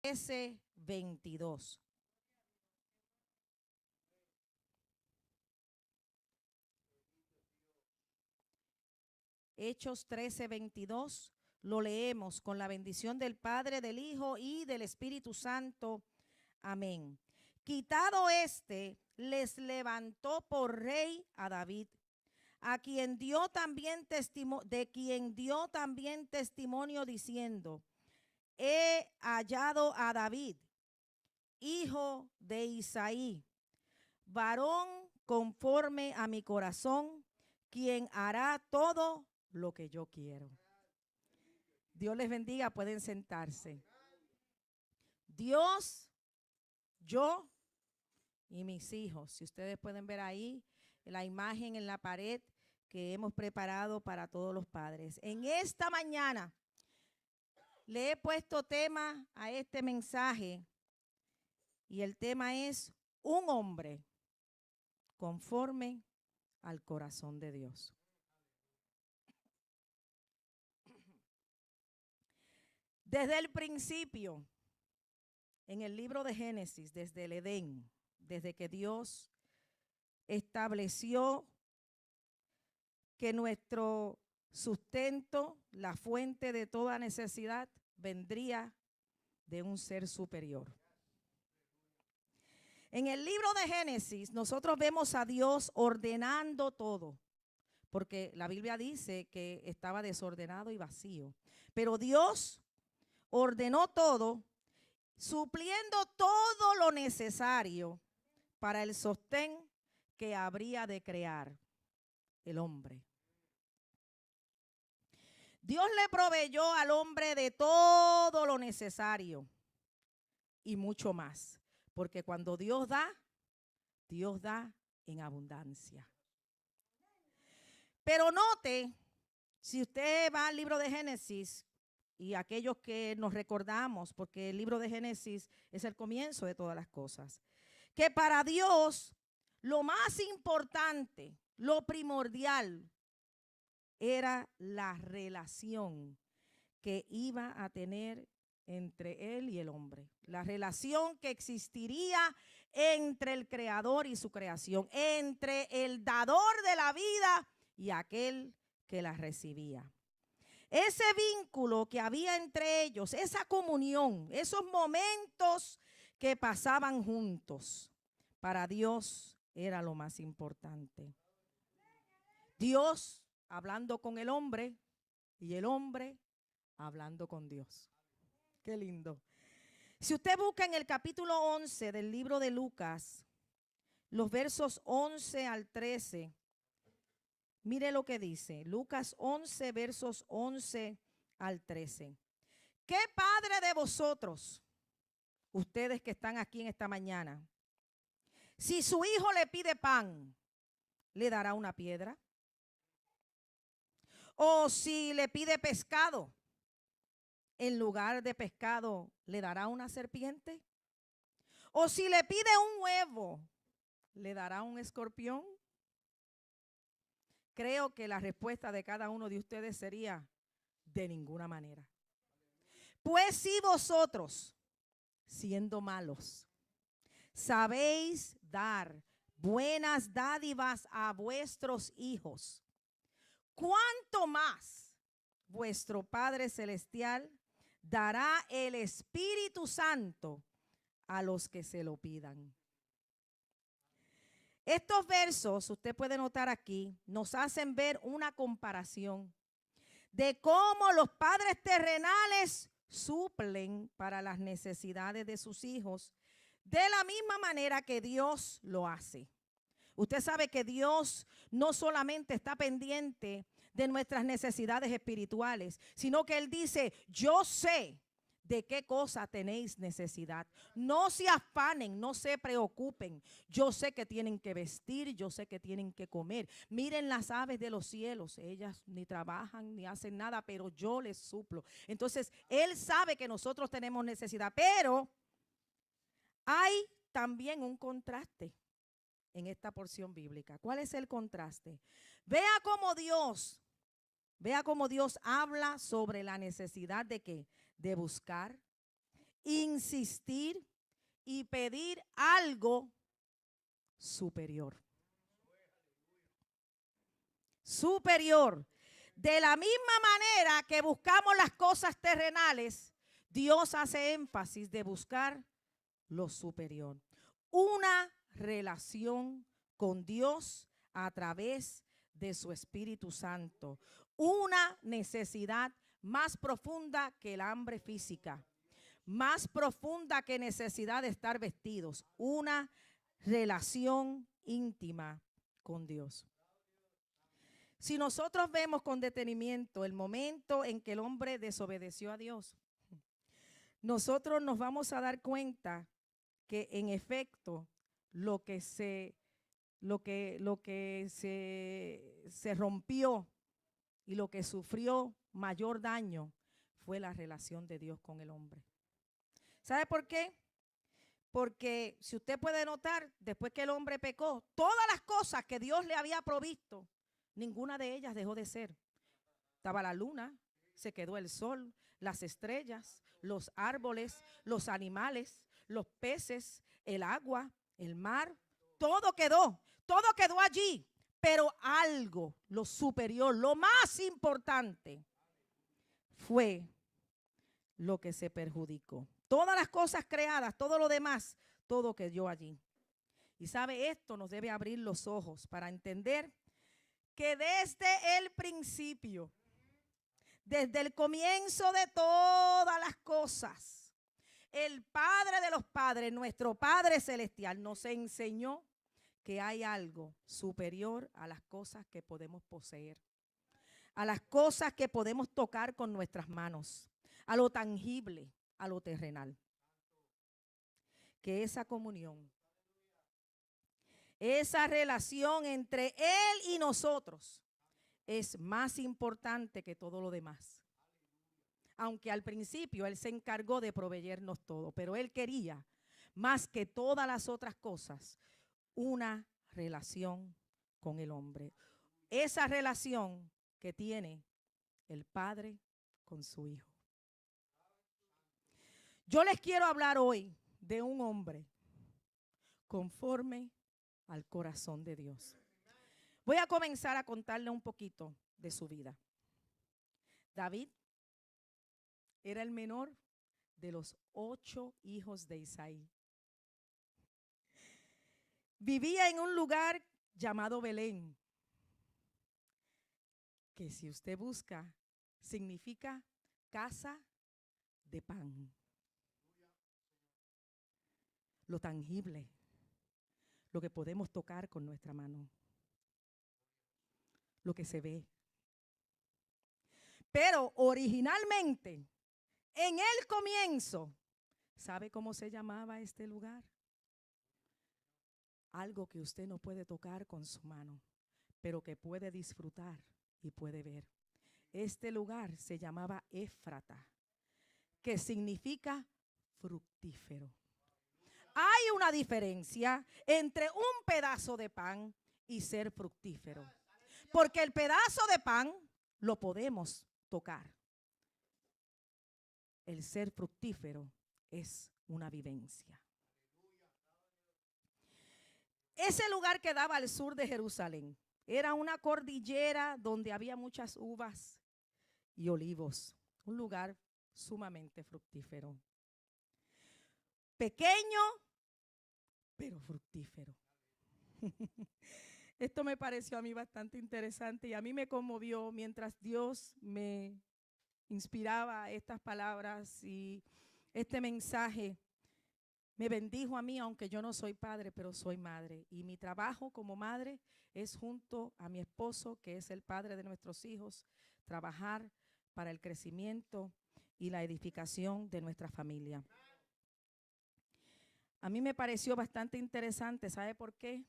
13:22. Hechos 13:22, lo leemos con la bendición del Padre, del Hijo y del Espíritu Santo. Amén. Quitado les levantó por rey a David, a quien dio también de quien dio también testimonio diciendo: he hallado a David, hijo de Isaí, varón conforme a mi corazón, quien hará todo lo que yo quiero. Dios les bendiga, pueden sentarse. Dios, yo y mis hijos. Si ustedes pueden ver ahí la imagen en la pared que hemos preparado para todos los padres. En esta mañana le he puesto tema a este mensaje y el tema es un hombre conforme al corazón de Dios. Desde el principio, en el libro de Génesis, desde el Edén, desde que Dios estableció que nuestro sustento, la fuente de toda necesidad, vendría de un ser superior. En el libro de Génesis, nosotros vemos a Dios ordenando todo, porque la Biblia dice que estaba desordenado y vacío. Pero Dios ordenó todo, supliendo todo lo necesario para el sostén que habría de crear el hombre. Dios le proveyó al hombre de todo lo necesario y mucho más, porque cuando Dios da en abundancia. Pero note, si usted va al libro de Génesis, y aquellos que nos recordamos, porque el libro de Génesis es el comienzo de todas las cosas, que para Dios lo más importante, lo primordial, era la relación que iba a tener entre él y el hombre. La relación que existiría entre el creador y su creación, entre el dador de la vida y aquel que la recibía. Ese vínculo que había entre ellos, esa comunión, esos momentos que pasaban juntos, para Dios era lo más importante. Dios hablando con el hombre y el hombre hablando con Dios. Qué lindo. Si usted busca en el capítulo 11 del libro de Lucas, los versos 11 al 13, mire lo que dice. Lucas 11, versos 11 al 13. ¿Qué padre de vosotros, ustedes que están aquí en esta mañana, si su hijo le pide pan, le dará una piedra? O si le pide pescado, en lugar de pescado, ¿le dará una serpiente? O si le pide un huevo, ¿le dará un escorpión? Creo que la respuesta de cada uno de ustedes sería: de ninguna manera. Pues si vosotros, siendo malos, sabéis dar buenas dádivas a vuestros hijos, ¿cuánto más vuestro Padre Celestial dará el Espíritu Santo a los que se lo pidan? Estos versos, usted puede notar aquí, nos hacen ver una comparación de cómo los padres terrenales suplen para las necesidades de sus hijos de la misma manera que Dios lo hace. Usted sabe que Dios no solamente está pendiente de nuestras necesidades espirituales, sino que Él dice: yo sé de qué cosa tenéis necesidad. No se afanen, no se preocupen. Yo sé que tienen que vestir, yo sé que tienen que comer. Miren las aves de los cielos, ellas ni trabajan ni hacen nada, pero yo les suplo. Entonces, Él sabe que nosotros tenemos necesidad, pero hay también un contraste en esta porción bíblica. ¿Cuál es el contraste? Vea cómo Dios habla sobre la necesidad de ¿qué? De buscar insistir y pedir algo superior. Superior. De la misma manera que buscamos las cosas terrenales, Dios hace énfasis de buscar lo superior. Una relación con Dios a través de su Espíritu Santo. Una necesidad más profunda que el hambre física. Más profunda que necesidad de estar vestidos. Una relación íntima con Dios. Si nosotros vemos con detenimiento el momento en que el hombre desobedeció a Dios, nosotros nos vamos a dar cuenta que en efecto lo que se rompió y lo que sufrió mayor daño fue la relación de Dios con el hombre. ¿Sabe por qué? Porque si usted puede notar, después que el hombre pecó, todas las cosas que Dios le había provisto, ninguna de ellas dejó de ser. Estaba la luna, se quedó el sol, las estrellas, los árboles, los animales, los peces, el agua, el mar, todo quedó allí. Pero algo, lo superior, lo más importante, fue lo que se perjudicó. Todas las cosas creadas, todo lo demás, todo quedó allí. Y sabe, esto nos debe abrir los ojos para entender que desde el principio, desde el comienzo de todas las cosas, el Padre de los padres, nuestro Padre Celestial, nos enseñó que hay algo superior a las cosas que podemos poseer, a las cosas que podemos tocar con nuestras manos, a lo tangible, a lo terrenal. Que esa comunión, esa relación entre Él y nosotros es más importante que todo lo demás. Aunque al principio Él se encargó de proveernos todo, pero Él quería, más que todas las otras cosas, una relación con el hombre. Esa relación que tiene el Padre con su Hijo. Yo les quiero hablar hoy de un hombre conforme al corazón de Dios. Voy a comenzar a contarle un poquito de su vida. David era el menor de los 8 hijos de Isaí. Vivía en un lugar llamado Belén, que si usted busca, significa casa de pan. Lo tangible, lo que podemos tocar con nuestra mano, lo que se ve. Pero originalmente, en el comienzo, ¿sabe cómo se llamaba este lugar? Algo que usted no puede tocar con su mano, pero que puede disfrutar y puede ver. Este lugar se llamaba Éfrata, que significa fructífero. Hay una diferencia entre un pedazo de pan y ser fructífero, porque el pedazo de pan lo podemos tocar. El ser fructífero es una vivencia. Ese lugar quedaba al sur de Jerusalén. Era una cordillera donde había muchas uvas y olivos. Un lugar sumamente fructífero. Pequeño, pero fructífero. Esto me pareció a mí bastante interesante y a mí me conmovió mientras Dios me inspiraba estas palabras y este mensaje. Me bendijo a mí, aunque yo no soy padre, pero soy madre. Y mi trabajo como madre es junto a mi esposo, que es el padre de nuestros hijos, trabajar para el crecimiento y la edificación de nuestra familia. A mí me pareció bastante interesante, ¿sabe por qué?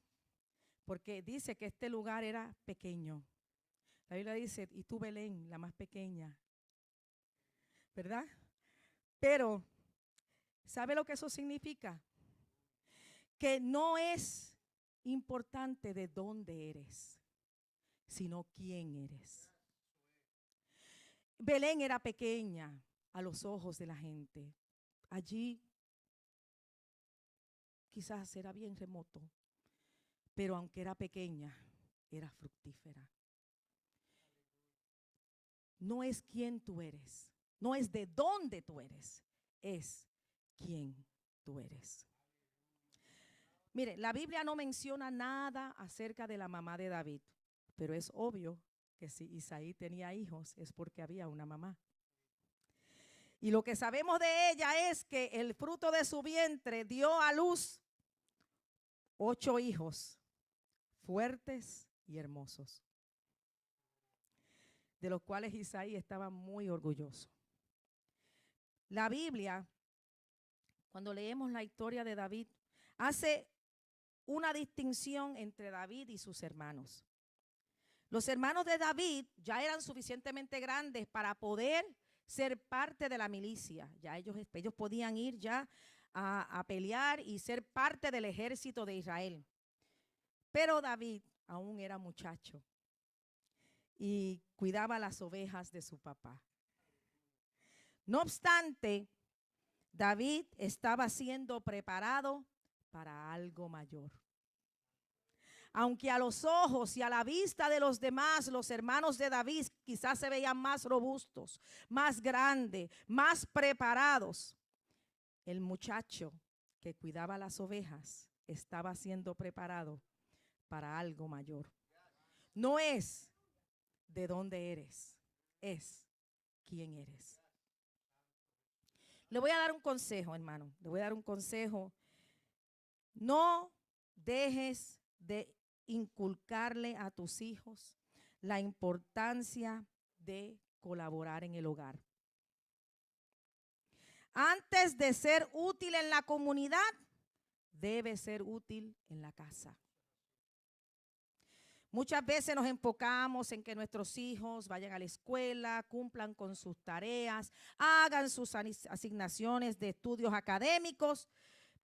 Porque dice que este lugar era pequeño. La Biblia dice, y tú Belén, la más pequeña, ¿verdad? Pero ¿sabe lo que eso significa? Que no es importante de dónde eres, sino quién eres. Belén era pequeña a los ojos de la gente, allí quizás era bien remoto, pero aunque era pequeña, era fructífera. No es quién tú eres, no es de dónde tú eres, es quién tú eres. Mire, la Biblia no menciona nada acerca de la mamá de David, pero es obvio que si Isaí tenía hijos es porque había una mamá. Y lo que sabemos de ella es que el fruto de su vientre dio a luz 8 hijos fuertes y hermosos, de los cuales Isaí estaba muy orgulloso. La Biblia, cuando leemos la historia de David, hace una distinción entre David y sus hermanos. Los hermanos de David ya eran suficientemente grandes para poder ser parte de la milicia. Ya ellos podían ir ya a pelear y ser parte del ejército de Israel. Pero David aún era muchacho y cuidaba las ovejas de su papá. No obstante, David estaba siendo preparado para algo mayor. Aunque a los ojos y a la vista de los demás, los hermanos de David quizás se veían más robustos, más grandes, más preparados, el muchacho que cuidaba las ovejas estaba siendo preparado para algo mayor. No es de dónde eres, es quién eres. Le voy a dar un consejo, hermano. Le voy a dar un consejo. No dejes de inculcarle a tus hijos la importancia de colaborar en el hogar. Antes de ser útil en la comunidad, debe ser útil en la casa. Muchas veces nos enfocamos en que nuestros hijos vayan a la escuela, cumplan con sus tareas, hagan sus asignaciones de estudios académicos,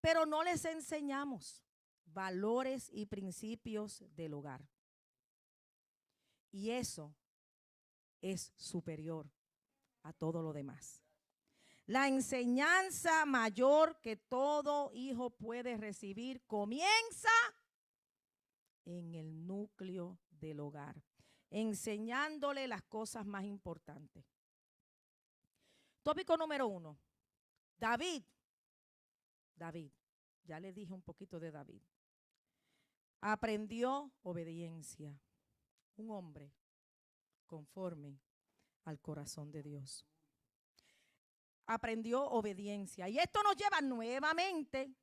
pero no les enseñamos valores y principios del hogar. Y eso es superior a todo lo demás. La enseñanza mayor que todo hijo puede recibir comienza en el núcleo del hogar, enseñándole las cosas más importantes. Tópico número 1. David, ya le dije un poquito de David. Aprendió obediencia. Un hombre conforme al corazón de Dios. Aprendió obediencia. Y esto nos lleva nuevamente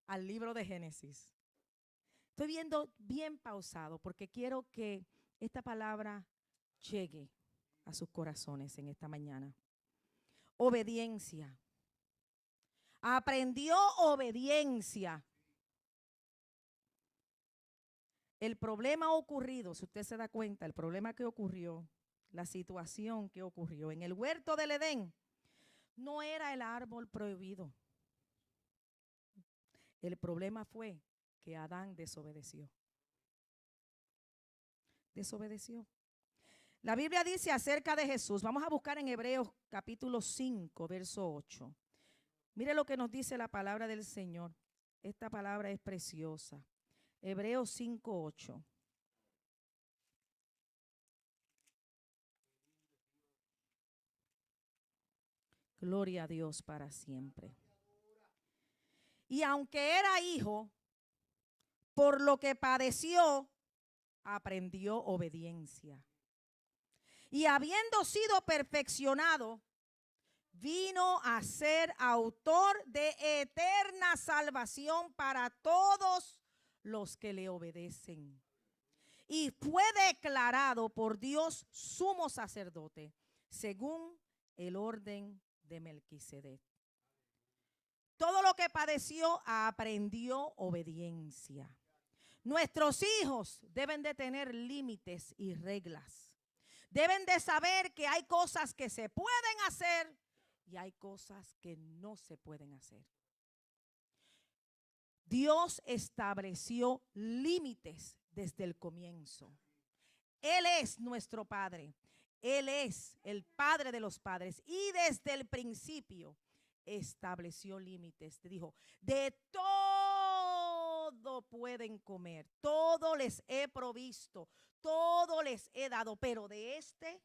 al libro de Génesis. Estoy viendo bien pausado porque quiero que esta palabra llegue a sus corazones en esta mañana. Obediencia. Aprendió obediencia. El problema ocurrido, si usted se da cuenta, el problema que ocurrió, la situación que ocurrió en el huerto del Edén, no era el árbol prohibido. El problema fue que Adán desobedeció. Desobedeció. La Biblia dice acerca de Jesús, vamos a buscar en Hebreos capítulo 5, verso 8. Mire lo que nos dice la palabra del Señor. Esta palabra es preciosa. Hebreos 5, 8. Gloria a Dios para siempre. Y aunque era hijo, por lo que padeció, aprendió obediencia. Y habiendo sido perfeccionado, vino a ser autor de eterna salvación para todos los que le obedecen. Y fue declarado por Dios sumo sacerdote, según el orden de Melquisedec. Todo lo que padeció aprendió obediencia. Nuestros hijos deben de tener límites y reglas. Deben de saber que hay cosas que se pueden hacer y hay cosas que no se pueden hacer. Dios estableció límites desde el comienzo. Él es nuestro Padre. Él es el Padre de los padres. Y desde el principio, estableció límites. Dijo, de todo pueden comer, todo les he provisto, todo les he dado, pero de este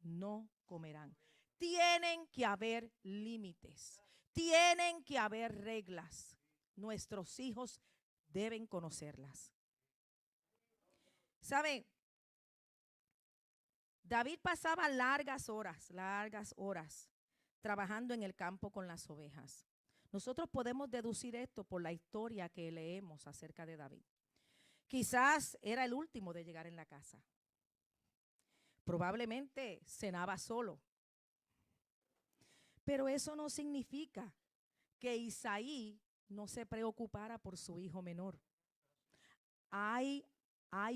no comerán. Tienen que haber límites, tienen que haber reglas. Nuestros hijos deben conocerlas. ¿Saben? David pasaba largas horas trabajando en el campo con las ovejas. Nosotros podemos deducir esto por la historia que leemos acerca de David. Quizás era el último de llegar en la casa. Probablemente cenaba solo. Pero eso no significa que Isaí no se preocupara por su hijo menor. Hay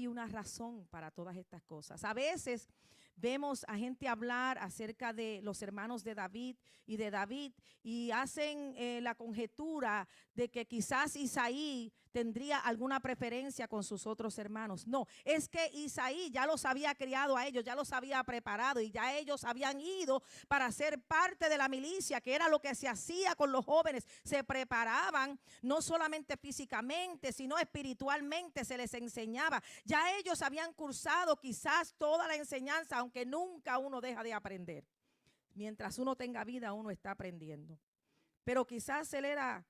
una razón para todas estas cosas. A veces vemos a gente hablar acerca de los hermanos de David y hacen la conjetura de que quizás Isaí tendría alguna preferencia con sus otros hermanos. No, es que Isaí ya los había criado a ellos, ya los había preparado y ya ellos habían ido para ser parte de la milicia, que era lo que se hacía con los jóvenes. Se preparaban no solamente físicamente, sino espiritualmente, se les enseñaba. Ya ellos habían cursado quizás toda la enseñanza, aunque nunca uno deja de aprender. Mientras uno tenga vida, uno está aprendiendo. Pero quizás él era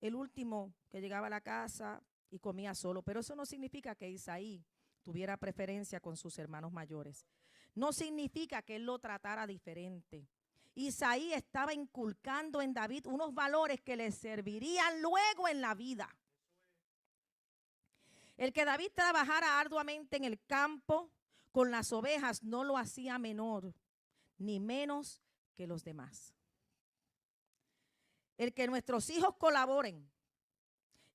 el último que llegaba a la casa y comía solo. Pero eso no significa que Isaí tuviera preferencia con sus hermanos mayores. No significa que él lo tratara diferente. Isaí estaba inculcando en David unos valores que le servirían luego en la vida. El que David trabajara arduamente en el campo con las ovejas no lo hacía menor, ni menos que los demás. El que nuestros hijos colaboren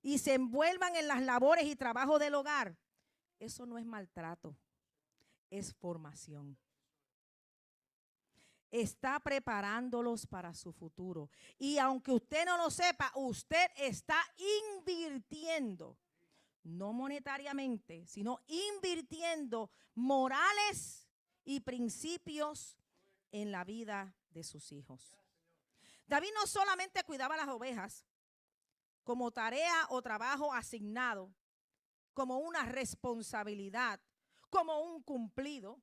y se envuelvan en las labores y trabajo del hogar, eso no es maltrato, es formación. Está preparándolos para su futuro. Y aunque usted no lo sepa, usted está invirtiendo, no monetariamente, sino invirtiendo morales y principios en la vida de sus hijos. David no solamente cuidaba las ovejas como tarea o trabajo asignado, como una responsabilidad, como un cumplido.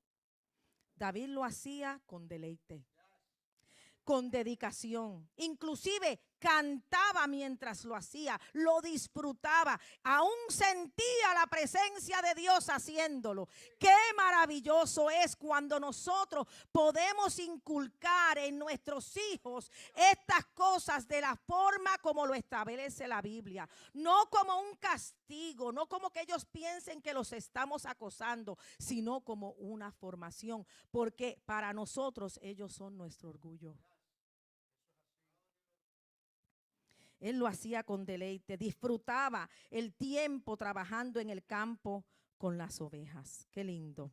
David lo hacía con deleite, con dedicación, inclusive cantaba mientras lo hacía, lo disfrutaba, aún sentía la presencia de Dios haciéndolo. Qué maravilloso es cuando nosotros podemos inculcar en nuestros hijos estas cosas de la forma como lo establece la Biblia, no como un castigo, no como que ellos piensen que los estamos acosando, sino como una formación, porque para nosotros ellos son nuestro orgullo. Él lo hacía con deleite, disfrutaba el tiempo trabajando en el campo con las ovejas. Qué lindo.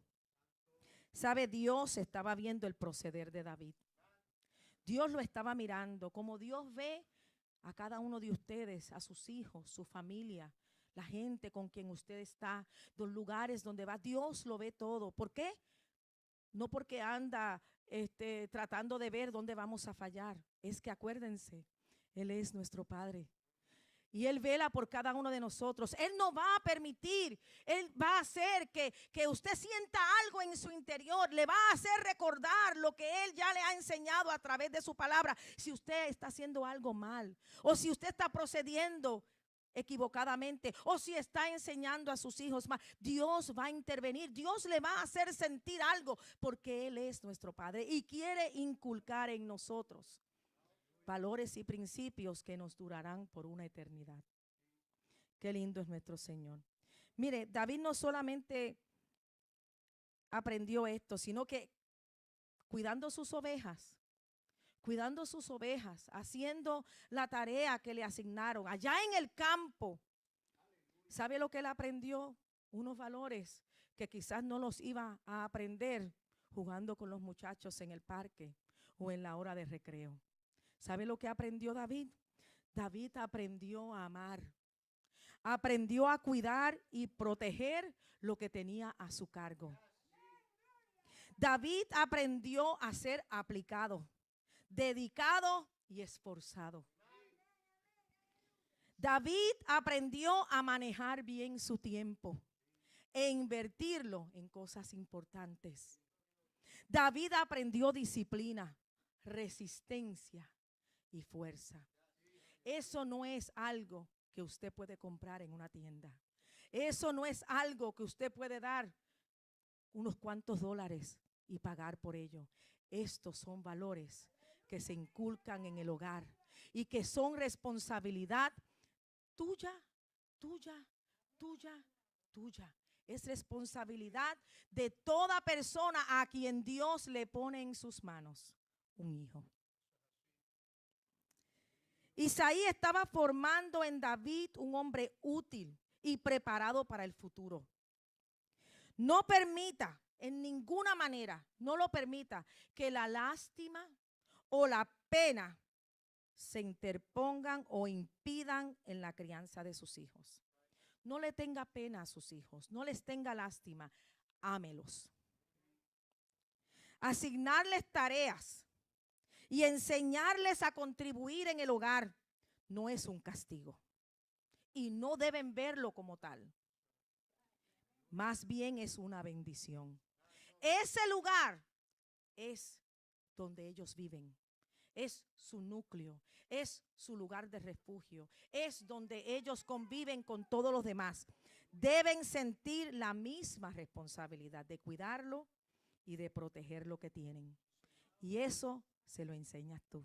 ¿Sabe? Dios estaba viendo el proceder de David. Dios lo estaba mirando, como Dios ve a cada uno de ustedes, a sus hijos, su familia, la gente con quien usted está, los lugares donde va. Dios lo ve todo. ¿Por qué? No porque anda tratando de ver dónde vamos a fallar. Es que acuérdense, Él es nuestro Padre y Él vela por cada uno de nosotros. Él no va a permitir, Él va a hacer que usted sienta algo en su interior, le va a hacer recordar lo que Él ya le ha enseñado a través de su palabra. Si usted está haciendo algo mal o si usted está procediendo equivocadamente o si está enseñando a sus hijos mal, Dios va a intervenir, Dios le va a hacer sentir algo, porque Él es nuestro Padre y quiere inculcar en nosotros valores y principios que nos durarán por una eternidad. Qué lindo es nuestro Señor. Mire, David no solamente aprendió esto, sino que cuidando sus ovejas, haciendo la tarea que le asignaron allá en el campo. ¿Sabe lo que él aprendió? Unos valores que quizás no los iba a aprender jugando con los muchachos en el parque o en la hora de recreo. ¿Sabe lo que aprendió David? David aprendió a amar, aprendió a cuidar y proteger lo que tenía a su cargo. David aprendió a ser aplicado. dedicado y esforzado. David aprendió a manejar bien su tiempo e invertirlo en cosas importantes. David aprendió disciplina, resistencia y fuerza. Eso no es algo que usted puede comprar en una tienda. Eso no es algo que usted puede dar unos cuantos dólares y pagar por ello. Estos son valores que se inculcan en el hogar y que son responsabilidad tuya, tuya, tuya, tuya. Es responsabilidad de toda persona a quien Dios le pone en sus manos un hijo. Isaí estaba formando en David un hombre útil y preparado para el futuro. No permita, en ninguna manera, no lo permita que la lástima o la pena se interpongan o impidan en la crianza de sus hijos. No le tenga pena a sus hijos, no les tenga lástima, ámelos. Asignarles tareas y enseñarles a contribuir en el hogar no es un castigo y no deben verlo como tal. Más bien es una bendición. Ese lugar es donde ellos viven. Es su núcleo, es su lugar de refugio, es donde ellos conviven con todos los demás. Deben sentir la misma responsabilidad de cuidarlo y de proteger lo que tienen. Y eso se lo enseñas tú.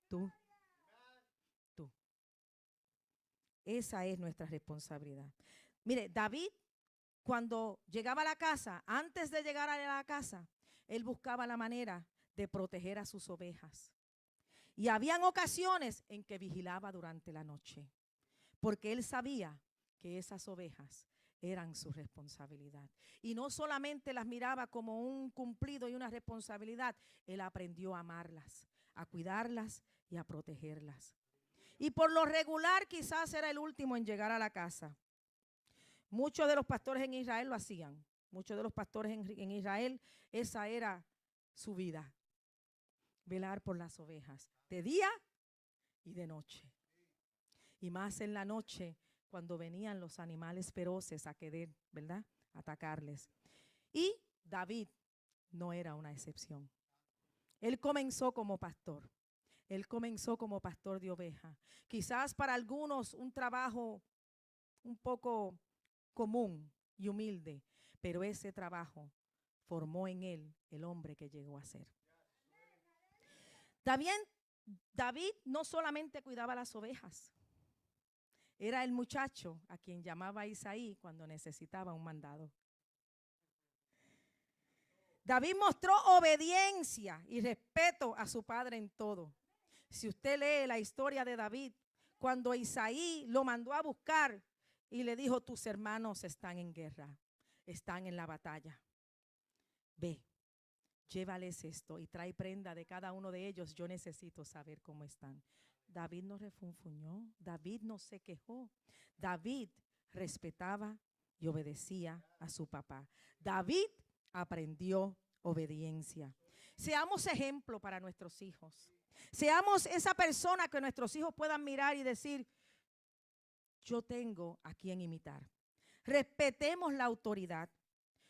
Tú. Esa es nuestra responsabilidad. Mire, David, cuando llegaba a la casa, antes de llegar a la casa, él buscaba la manera de proteger a sus ovejas. Y habían ocasiones en que vigilaba durante la noche, porque él sabía que esas ovejas eran su responsabilidad. Y no solamente las miraba como un cumplido y una responsabilidad, él aprendió a amarlas, a cuidarlas y a protegerlas. Y por lo regular quizás era el último en llegar a la casa. Muchos de los pastores en Israel lo hacían. Muchos de los pastores en Israel, esa era su vida. Velar por las ovejas, de día y de noche. Y más en la noche, cuando venían los animales feroces a querer, ¿verdad?, atacarles. Y David no era una excepción. Él comenzó como pastor. Él comenzó como pastor de ovejas. Quizás para algunos un trabajo un poco común y humilde, pero ese trabajo formó en él el hombre que llegó a ser. David no solamente cuidaba las ovejas, era el muchacho a quien llamaba Isaí cuando necesitaba un mandado. David mostró obediencia y respeto a su padre en todo. Si usted lee la historia de David, cuando Isaí lo mandó a buscar y le dijo: tus hermanos están en guerra, están en la batalla. Ve, llévales esto y trae prenda de cada uno de ellos. Yo necesito saber cómo están. David no refunfuñó, David no se quejó. David respetaba y obedecía a su papá. David aprendió obediencia. Seamos ejemplo para nuestros hijos. Seamos esa persona que nuestros hijos puedan mirar y decir: yo tengo a quien imitar. Respetemos la autoridad.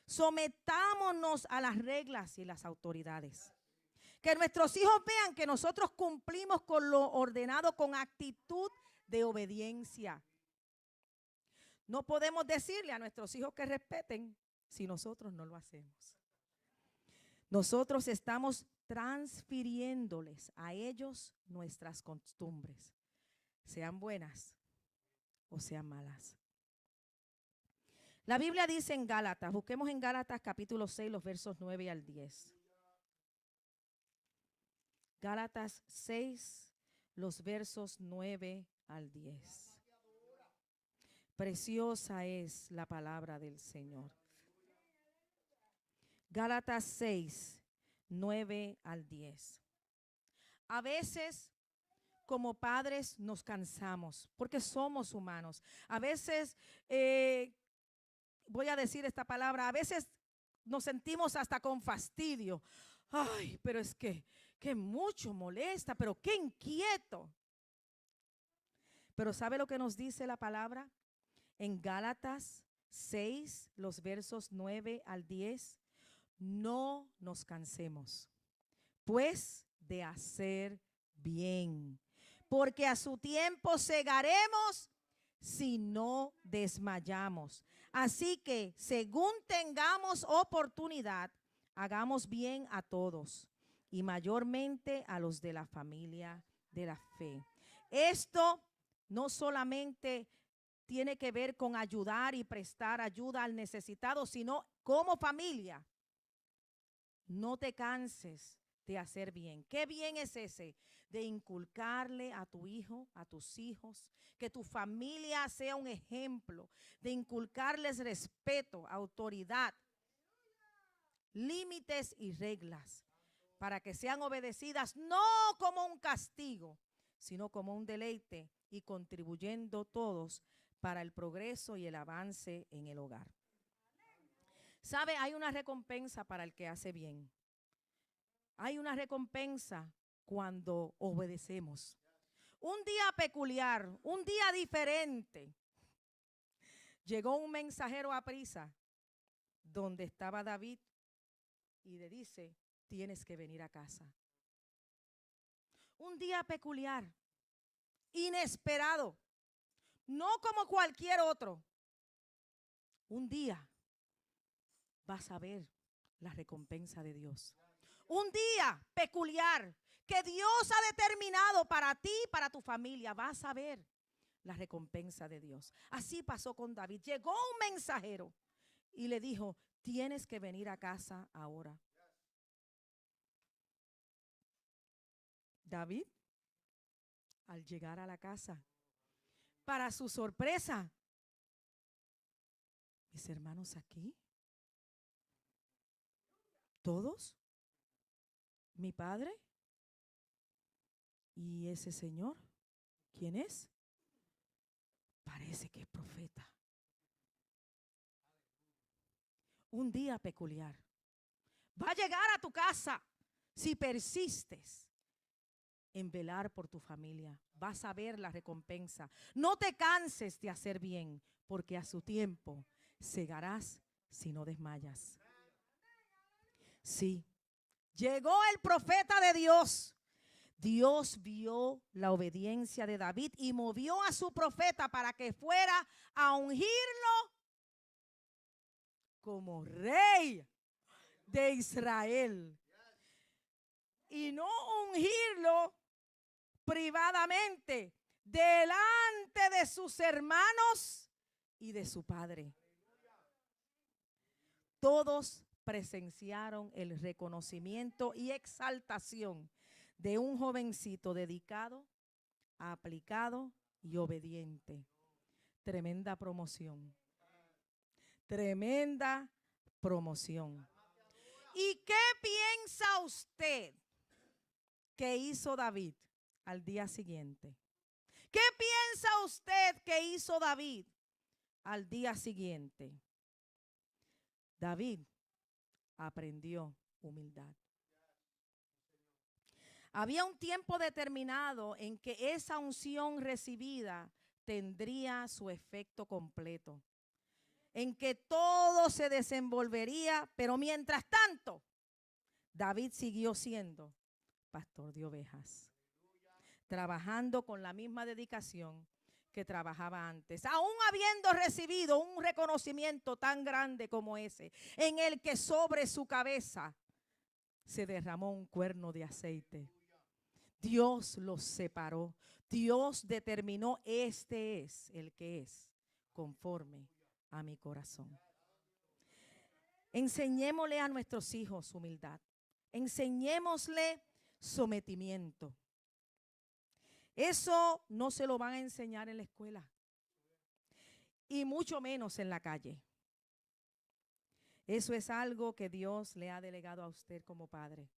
Sometámonos a las reglas y las autoridades. Que nuestros hijos vean que nosotros cumplimos con lo ordenado con actitud de obediencia. No podemos decirle a nuestros hijos que respeten si nosotros no lo hacemos. Nosotros estamos transfiriéndoles a ellos nuestras costumbres, sean buenas o sean malas. La Biblia dice en Gálatas, busquemos en Gálatas capítulo 6, los versos 9 al 10. Gálatas 6, los versos 9 al 10. Preciosa es la palabra del Señor. Gálatas 6, 9 al 10. A veces, como padres, nos cansamos porque somos humanos. A veces, voy a decir esta palabra, a veces nos sentimos hasta con fastidio. Ay, pero es que que mucho molesta, pero qué inquieto. Pero ¿sabe lo que nos dice la palabra? En Gálatas 6, los versos 9 al 10. No nos cansemos, pues, de hacer bien, porque a su tiempo segaremos si no desmayamos. Así que, según tengamos oportunidad, hagamos bien a todos y mayormente a los de la familia de la fe. Esto no solamente tiene que ver con ayudar y prestar ayuda al necesitado, sino como familia. No te canses de hacer bien. ¿Qué bien es ese? De inculcarle a tu hijo, a tus hijos, que tu familia sea un ejemplo, de inculcarles respeto, autoridad, límites y reglas, para que sean obedecidas no como un castigo, sino como un deleite y contribuyendo todos para el progreso y el avance en el hogar. ¿Sabe? Hay una recompensa para el que hace bien. Hay una recompensa cuando obedecemos. Un día peculiar, un día diferente. Llegó un mensajero a prisa donde estaba David y le dice, tienes que venir a casa. Un día peculiar, inesperado, no como cualquier otro. Un día vas a ver la recompensa de Dios. Un día peculiar que Dios ha determinado para ti y para tu familia. Vas a ver la recompensa de Dios. Así pasó con David. Llegó un mensajero y le dijo, tienes que venir a casa ahora. David, al llegar a la casa, para su sorpresa, mis hermanos aquí, todos, mi padre y ese señor, ¿quién es? Parece que es profeta. Un día peculiar. Va a llegar a tu casa si persistes en velar por tu familia. Vas a ver la recompensa. No te canses de hacer bien, porque a su tiempo segarás si no desmayas. Sí, llegó el profeta de Dios. Dios vio la obediencia de David y movió a su profeta para que fuera a ungirlo como rey de Israel. Y no ungirlo privadamente delante de sus hermanos y de su padre. Todos presenciaron el reconocimiento y exaltación de un jovencito dedicado, aplicado y obediente. Tremenda promoción. Tremenda promoción. ¿Y qué piensa usted que hizo David al día siguiente? ¿Qué piensa usted que hizo David al día siguiente? David aprendió humildad. Había un tiempo determinado en que esa unción recibida tendría su efecto completo, en que todo se desenvolvería, pero mientras tanto, David siguió siendo pastor de ovejas, trabajando con la misma dedicación que trabajaba antes, aún habiendo recibido un reconocimiento tan grande como ese, en el que sobre su cabeza se derramó un cuerno de aceite. Dios los separó. Dios determinó, este es el que es conforme a mi corazón. Enseñémosle a nuestros hijos humildad. Enseñémosle sometimiento. Eso no se lo van a enseñar en la escuela y mucho menos en la calle. Eso es algo que Dios le ha delegado a usted como padre.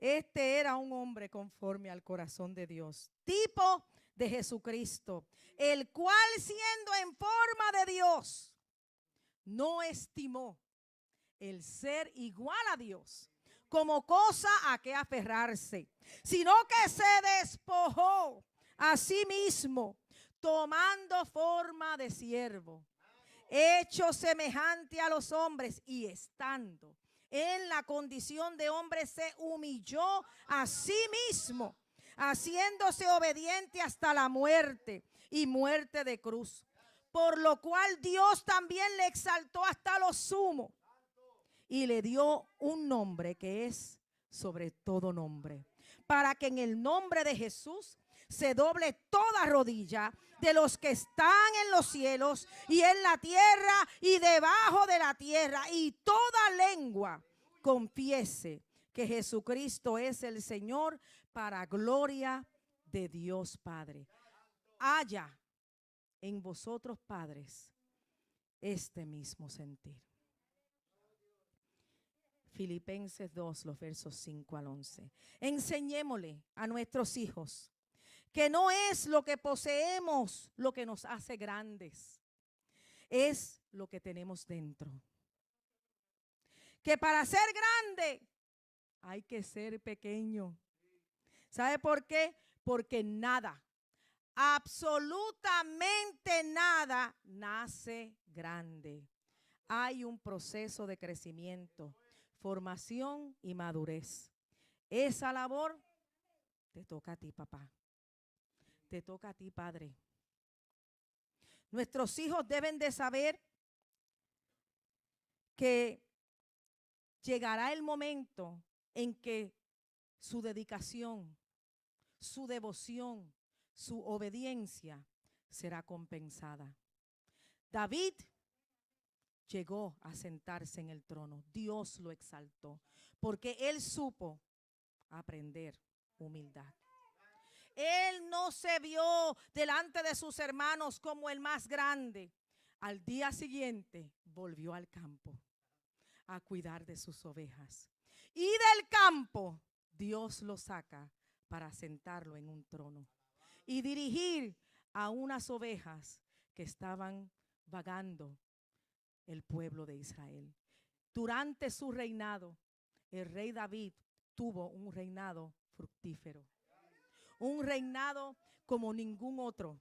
Este era un hombre conforme al corazón de Dios, tipo de Jesucristo, el cual siendo en forma de Dios, no estimó el ser igual a Dios como cosa a que aferrarse, sino que se despojó a sí mismo, tomando forma de siervo, hecho semejante a los hombres, y estando en la condición de hombre se humilló a sí mismo, haciéndose obediente hasta la muerte y muerte de cruz. Por lo cual Dios también le exaltó hasta lo sumo y le dio un nombre que es sobre todo nombre, para que en el nombre de Jesús se doble toda rodilla de los que están en los cielos y en la tierra y debajo de la tierra, y toda lengua confiese que Jesucristo es el Señor, para gloria de Dios Padre. Haya en vosotros, padres, este mismo sentir. Filipenses 2, los versos 5 al 11. Enseñémosle a nuestros hijos que no es lo que poseemos lo que nos hace grandes, es lo que tenemos dentro. Que para ser grande hay que ser pequeño. ¿Sabe por qué? Porque nada, absolutamente nada, nace grande. Hay un proceso de crecimiento, formación y madurez. Esa labor te toca a ti, papá. Te toca a ti, padre. Nuestros hijos deben de saber que llegará el momento en que su dedicación, su devoción, su obediencia será compensada. David llegó a sentarse en el trono. Dios lo exaltó porque él supo aprender humildad. Él no se vio delante de sus hermanos como el más grande. Al día siguiente volvió al campo a cuidar de sus ovejas. Y del campo Dios lo saca para sentarlo en un trono y dirigir a unas ovejas que estaban vagando el pueblo de Israel. Durante su reinado, el rey David tuvo un reinado fructífero, un reinado como ningún otro.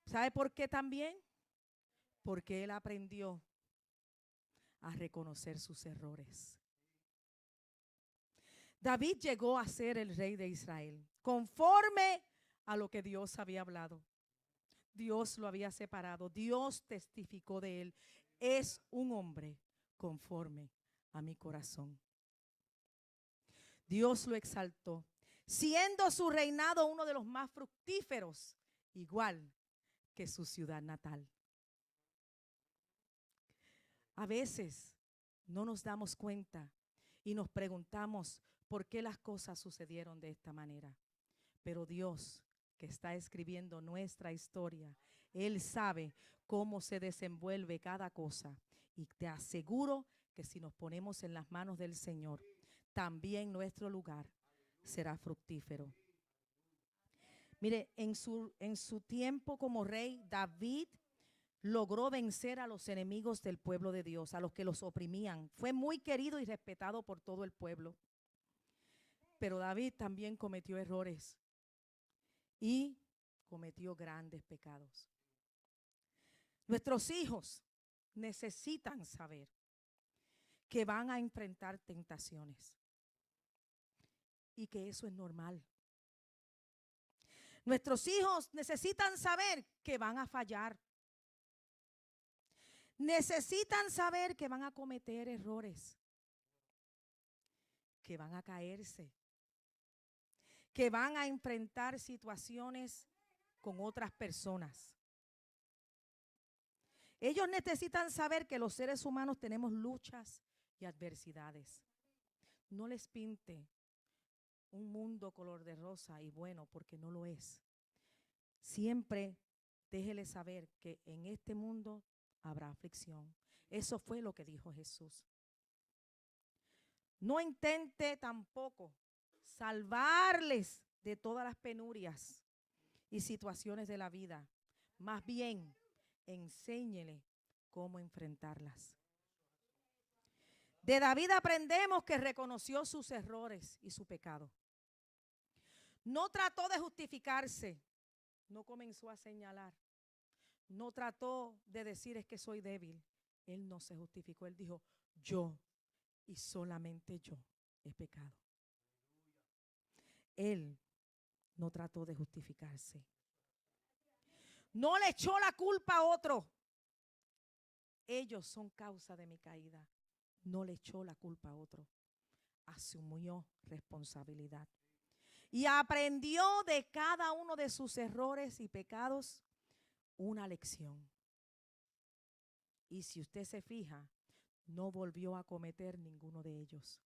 ¿Sabe por qué también? Porque él aprendió a reconocer sus errores. David llegó a ser el rey de Israel, conforme a lo que Dios había hablado. Dios lo había separado, Dios testificó de él. Es un hombre conforme a mi corazón. Dios lo exaltó, siendo su reinado uno de los más fructíferos, igual que su ciudad natal. A veces no nos damos cuenta y nos preguntamos por qué las cosas sucedieron de esta manera. Pero Dios, que está escribiendo nuestra historia, Él sabe cómo se desenvuelve cada cosa. Y te aseguro que si nos ponemos en las manos del Señor, también nuestro lugar será fructífero. Mire, en su tiempo como rey, David logró vencer a los enemigos del pueblo de Dios, a los que los oprimían. Fue muy querido y respetado por todo el pueblo. Pero David también cometió errores y cometió grandes pecados. Nuestros hijos necesitan saber que van a enfrentar tentaciones y que eso es normal. Nuestros hijos necesitan saber que van a fallar. Necesitan saber que van a cometer errores, que van a caerse, que van a enfrentar situaciones con otras personas. Ellos necesitan saber que los seres humanos tenemos luchas y adversidades. No les pinte un mundo color de rosa y bueno, porque no lo es. Siempre déjele saber que en este mundo habrá aflicción. Eso fue lo que dijo Jesús. No intente tampoco salvarles de todas las penurias y situaciones de la vida. Más bien, enséñele cómo enfrentarlas. De David aprendemos que reconoció sus errores y su pecado. No trató de justificarse, no comenzó a señalar, no trató de decir es que soy débil. Él no se justificó, él dijo yo y solamente yo he pecado. Él no trató de justificarse. No le echó la culpa a otro. Ellos son causa de mi caída. No le echó la culpa a otro. Asumió responsabilidad. Y aprendió de cada uno de sus errores y pecados una lección. Y si usted se fija, no volvió a cometer ninguno de ellos.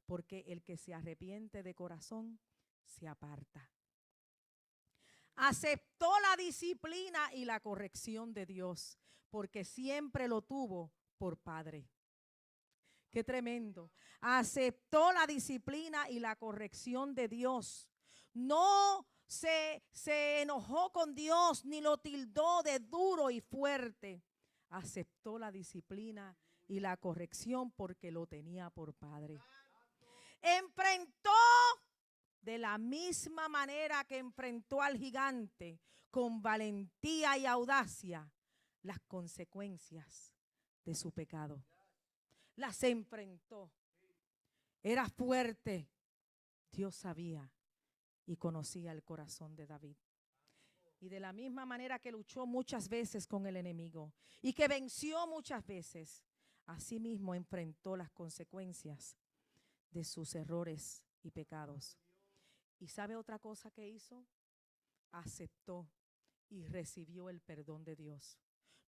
Porque el que se arrepiente de corazón se aparta. Aceptó la disciplina y la corrección de Dios, porque siempre lo tuvo por padre. Qué tremendo. Aceptó la disciplina y la corrección de Dios. No se enojó con Dios ni lo tildó de duro y fuerte. Aceptó la disciplina y la corrección porque lo tenía por padre. Enfrentó de la misma manera que enfrentó al gigante, con valentía y audacia, las consecuencias de su pecado. Las enfrentó. Era fuerte. Dios sabía y conocía el corazón de David. Y de la misma manera que luchó muchas veces con el enemigo y que venció muchas veces, asimismo enfrentó las consecuencias de sus errores y pecados. ¿Y sabe otra cosa que hizo? Aceptó y recibió el perdón de Dios.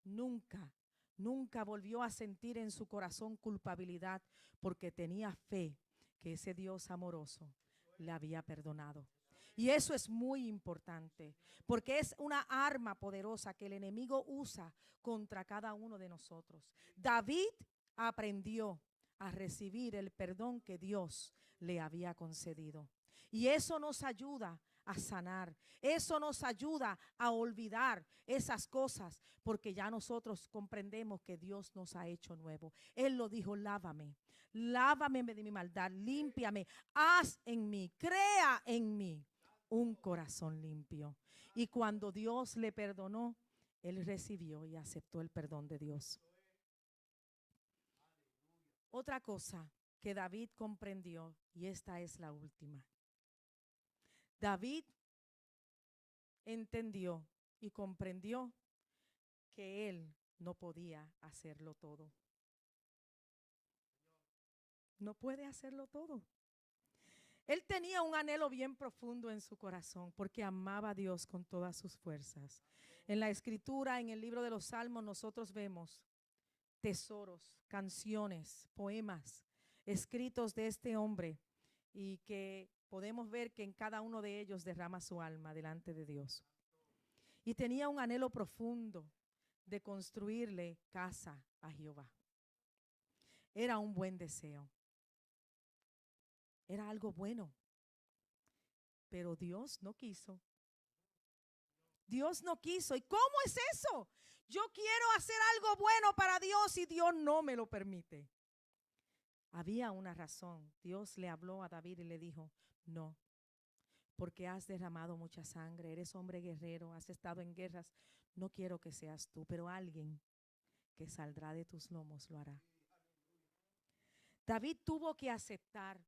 Nunca volvió a sentir en su corazón culpabilidad porque tenía fe que ese Dios amoroso le había perdonado. Y eso es muy importante porque es una arma poderosa que el enemigo usa contra cada uno de nosotros. David aprendió a recibir el perdón que Dios le había concedido. Y eso nos ayuda a sanar. Eso nos ayuda a olvidar esas cosas porque ya nosotros comprendemos que Dios nos ha hecho nuevo. Él lo dijo, lávame de mi maldad, límpiame, haz en mí, crea en mí un corazón limpio. Y cuando Dios le perdonó, él recibió y aceptó el perdón de Dios. Otra cosa que David comprendió, y esta es la última. David entendió y comprendió que él no podía hacerlo todo. No puede hacerlo todo. Él tenía un anhelo bien profundo en su corazón porque amaba a Dios con todas sus fuerzas. En la escritura, en el libro de los Salmos, nosotros vemos tesoros, canciones, poemas escritos de este hombre y que podemos ver que en cada uno de ellos derrama su alma delante de Dios. Y tenía un anhelo profundo de construirle casa a Jehová. Era un buen deseo. Era algo bueno. Pero Dios no quiso. Dios no quiso. ¿Y cómo es eso? Yo quiero hacer algo bueno para Dios y Dios no me lo permite. Había una razón. Dios le habló a David y le dijo, no, porque has derramado mucha sangre, eres hombre guerrero, has estado en guerras. No quiero que seas tú, pero alguien que saldrá de tus lomos lo hará. David tuvo que aceptar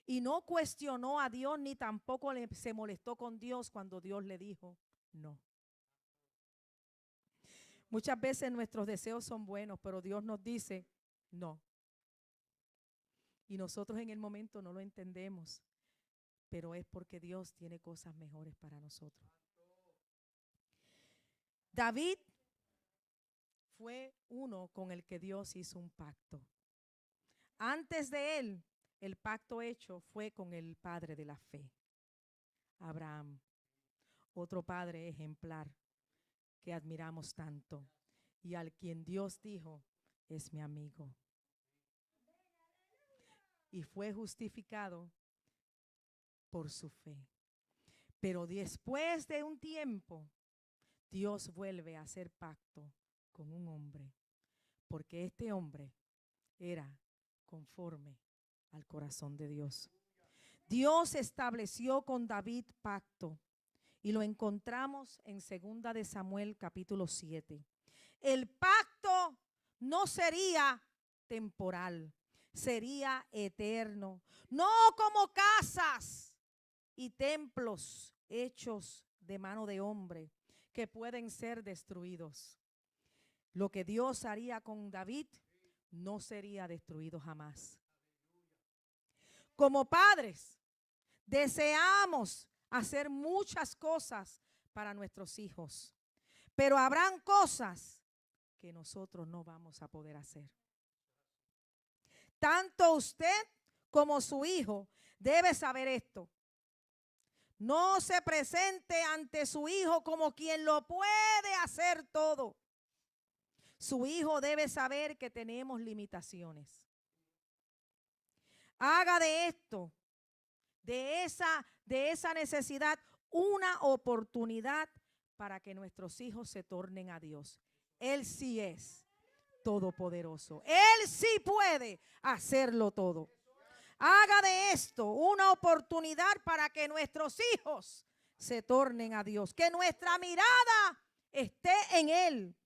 y no cuestionó a Dios ni tampoco se molestó con Dios cuando Dios le dijo no. Muchas veces nuestros deseos son buenos, pero Dios nos dice no. Y nosotros en el momento no lo entendemos, pero es porque Dios tiene cosas mejores para nosotros. David fue uno con el que Dios hizo un pacto. Antes de él, el pacto hecho fue con el padre de la fe, Abraham, otro padre ejemplar que admiramos tanto y al quien Dios dijo, es mi amigo. Y fue justificado por su fe. Pero después de un tiempo, Dios vuelve a hacer pacto con un hombre, porque este hombre era conforme al corazón de Dios. Dios estableció con David pacto y lo encontramos en 2 de Samuel capítulo 7. El pacto no sería temporal, sería eterno, no como casas y templos hechos de mano de hombre que pueden ser destruidos. Lo que Dios haría con David no sería destruido jamás. Como padres, deseamos hacer muchas cosas para nuestros hijos, pero habrán cosas que nosotros no vamos a poder hacer. Tanto usted como su hijo debe saber esto. No se presente ante su hijo como quien lo puede hacer todo. Su hijo debe saber que tenemos limitaciones. Haga de esto, de esa necesidad, una oportunidad para que nuestros hijos se tornen a Dios. Él sí es todopoderoso. Él sí puede hacerlo todo. Haga de esto una oportunidad para que nuestros hijos se tornen a Dios. Que nuestra mirada esté en Él.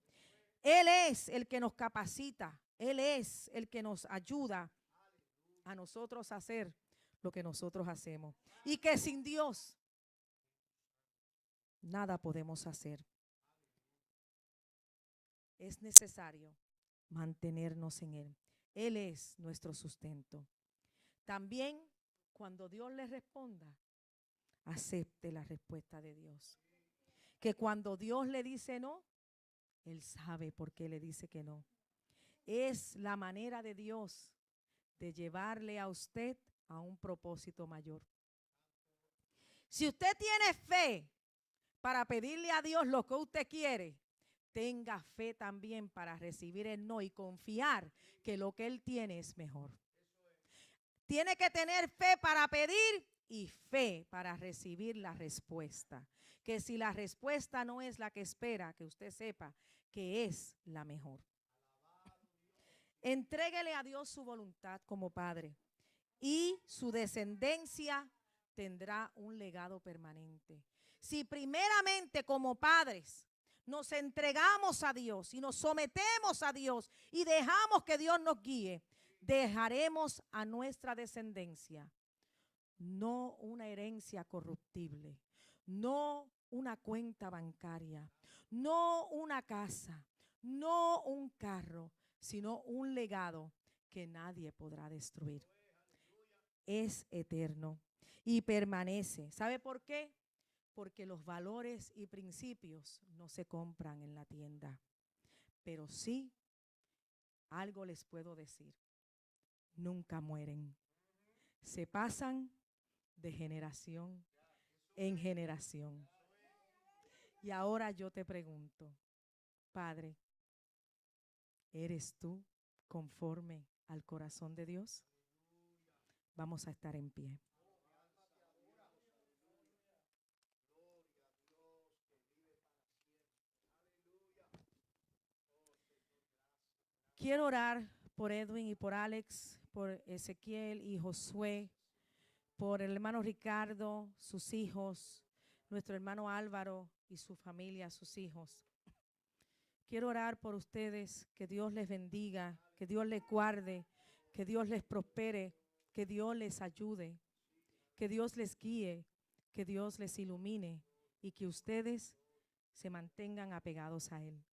Él es el que nos capacita. Él es el que nos ayuda a nosotros hacer lo que nosotros hacemos. Y que sin Dios nada podemos hacer. Es necesario mantenernos en Él. Él es nuestro sustento. También cuando Dios le responda, acepte la respuesta de Dios. Que cuando Dios le dice no, Él sabe por qué le dice que no. Es la manera de Dios de llevarle a usted a un propósito mayor. Si usted tiene fe para pedirle a Dios lo que usted quiere, tenga fe también para recibir el no y confiar que lo que Él tiene es mejor. Tiene que tener fe para pedir y fe para recibir la respuesta. Que si la respuesta no es la que espera, que usted sepa que es la mejor. Entréguele a Dios su voluntad como padre y su descendencia tendrá un legado permanente. Si primeramente como padres nos entregamos a Dios y nos sometemos a Dios y dejamos que Dios nos guíe, dejaremos a nuestra descendencia no una herencia corruptible, no una cuenta bancaria, no una casa, no un carro, sino un legado que nadie podrá destruir. Es eterno y permanece. ¿Sabe por qué? Porque los valores y principios no se compran en la tienda. Pero sí, algo les puedo decir. Nunca mueren. Se pasan de generación en generación. Y ahora yo te pregunto, Padre, ¿eres tú conforme al corazón de Dios? Vamos a estar en pie. Quiero orar por Edwin y por Alex, por Ezequiel y Josué, por el hermano Ricardo, sus hijos, nuestro hermano Álvaro y su familia, sus hijos. Quiero orar por ustedes, que Dios les bendiga, que Dios les guarde, que Dios les prospere, que Dios les ayude, que Dios les guíe, que Dios les ilumine y que ustedes se mantengan apegados a Él.